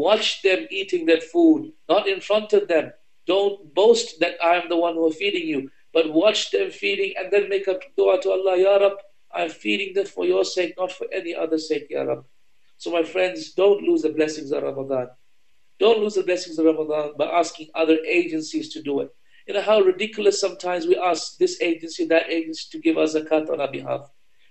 Watch them eating that food, not in front of them. Don't boast that I am the one who is feeding you, but watch them feeding and then make a dua to Allah, Ya Rab, I'm feeding them for your sake, not for any other sake, Ya Rab. So my friends, don't lose the blessings of Ramadan. Don't lose the blessings of Ramadan by asking other agencies to do it. You know how ridiculous sometimes we ask this agency, that agency to give us zakat on our behalf.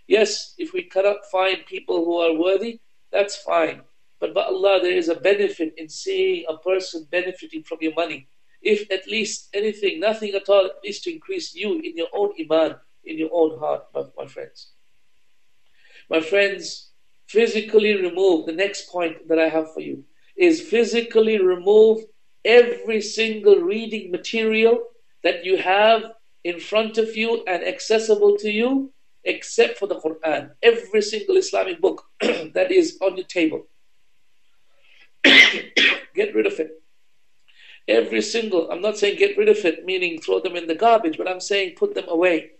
Yes, if we cannot find people who are worthy, that's fine. But by Allah, there is a benefit in seeing a person benefiting from your money. If at least anything, nothing at all, at least to increase you in your own iman, in your own heart, my friends. My friends, physically remove, the next point that I have for you, is physically remove every single reading material that you have in front of you and accessible to you, except for the Quran. Every single Islamic book that is on your table. Get rid of it. Every single, I'm not saying get rid of it, meaning throw them in the garbage, but I'm saying put them away.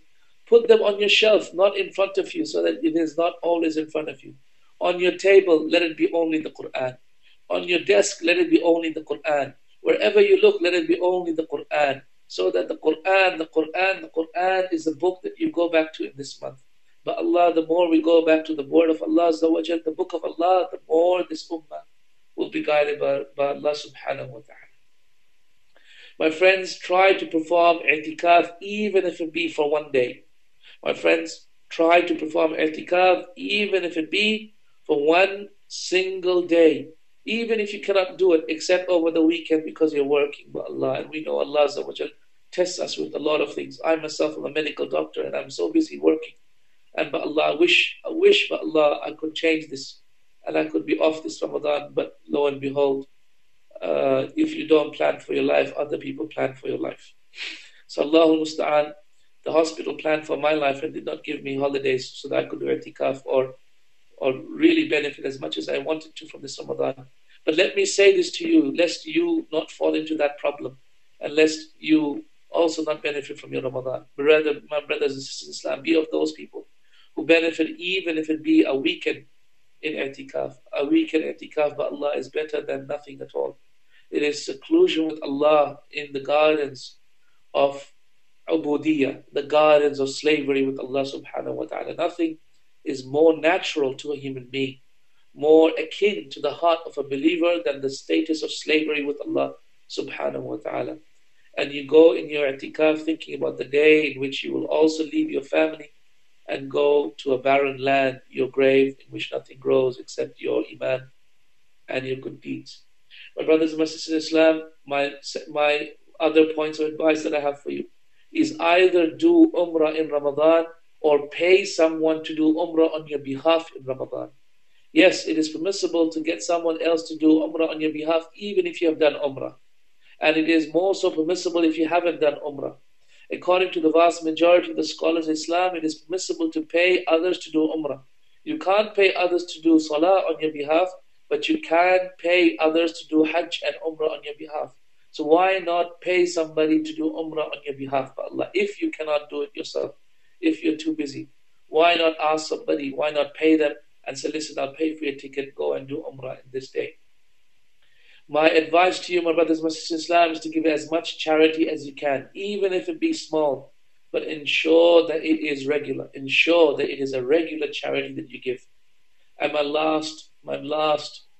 Put them on your shelf, not in front of you, so that it is not always in front of you. On your table, let it be only the Quran. On your desk, let it be only the Quran. Wherever you look, let it be only the Quran. So that the Quran is the book that you go back to in this month. But Allah, the more we go back to the word of Allah, the book of Allah, the more this ummah will be guided by Allah subhanahu wa ta'ala. My friends, try to perform i'tikaf even if it be for one day. My friends, try to perform i'tikaf even if it be for one single day. Even if you cannot do it except over the weekend because you're working by Allah. And we know Allah tests us with a lot of things. I myself am a medical doctor and I'm so busy working. And by Allah, I wish by Allah I could change this and I could be off this Ramadan. But lo and behold, if you don't plan for your life, other people plan for your life. So Allahul Musta'an, the hospital planned for my life and did not give me holidays so that I could do i'tikaf or really benefit as much as I wanted to from this Ramadan. But let me say this to you, lest you not fall into that problem, and lest you also not benefit from your Ramadan. But rather, my brothers and sisters in Islam, be of those people who benefit even if it be a weekend in i'tikaf. A weekend i'tikaf by Allah is better than nothing at all. It is seclusion with Allah in the gardens of ubudiyah, the gardens of slavery with Allah subhanahu wa ta'ala. Nothing is more natural to a human being, more akin to the heart of a believer than the status of slavery with Allah subhanahu wa ta'ala. And you go in your i'tikaf thinking about the day in which you will also leave your family and go to a barren land, your grave in which nothing grows except your iman and your good deeds. My brothers and my sisters in Islam, my other points of advice that I have for you is either do Umrah in Ramadan or pay someone to do Umrah on your behalf in Ramadan. Yes, it is permissible to get someone else to do Umrah on your behalf even if you have done Umrah. And it is more so permissible if you haven't done Umrah. According to the vast majority of the scholars of Islam, it is permissible to pay others to do Umrah. You can't pay others to do Salah on your behalf, but you can pay others to do Hajj and Umrah on your behalf. So why not pay somebody to do Umrah on your behalf by Allah if you cannot do it yourself, if you're too busy? Why not ask somebody, why not pay them and say, listen, I'll pay for your ticket, go and do Umrah in this day. My advice to you, my brothers and my sisters in Islam, is to give as much charity as you can, even if it be small, but ensure that it is regular. Ensure that it is a regular charity that you give. And my last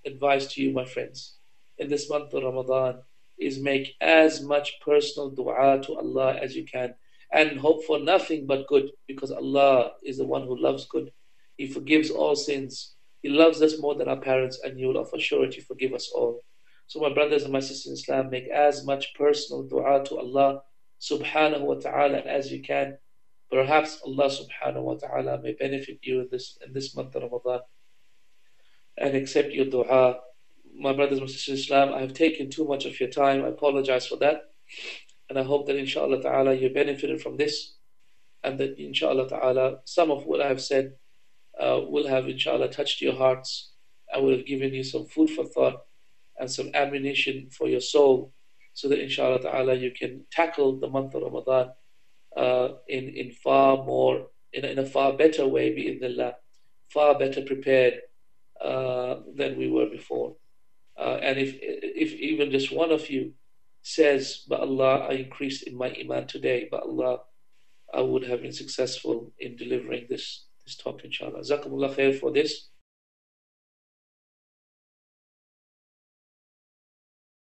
advice to you, my friends, in this month of Ramadan, is make as much personal dua to Allah as you can, and hope for nothing but good, because Allah is the one who loves good. He forgives all sins. He loves us more than our parents, and He will of a surety forgive us all. So my brothers and my sisters in Islam, make as much personal dua to Allah subhanahu wa ta'ala as you can. Perhaps Allah subhanahu wa ta'ala may benefit you in this month of Ramadan and accept your dua. My brothers and my sisters in Islam, I have taken too much of your time. I apologize for that. And I hope that inshallah ta'ala you benefited from this, and that inshallah ta'ala some of what I have said will have inshallah touched your hearts and will have given you some food for thought and some ammunition for your soul, so that inshallah ta'ala you can tackle the month of Ramadan in a far better way, bi'idhnillah, far better prepared than we were before. And if even just one of you says, "By Allah, I increased in my iman today. By Allah, I would have been successful in delivering this talk, inshallah." Jazakumullah khair for this.